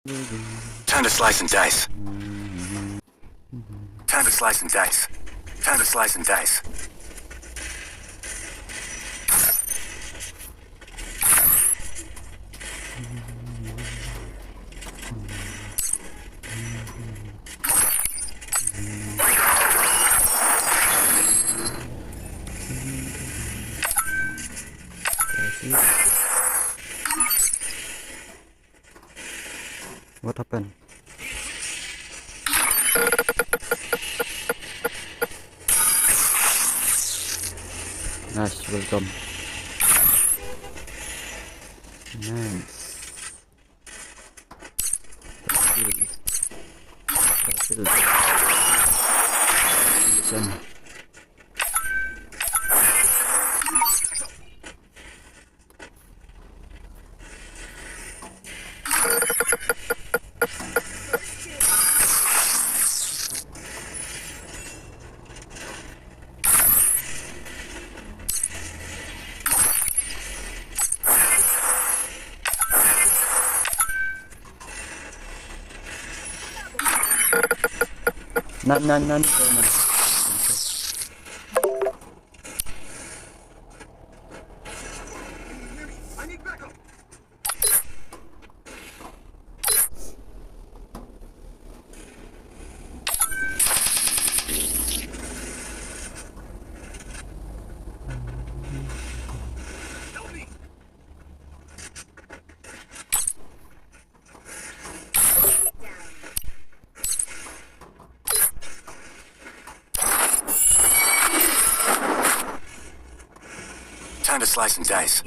Time to slice and dice. Time to slice and dice. Time to slice and dice. What happened? Nice, welcome. Nice. Brazil. Listen. None. Time to slice and dice.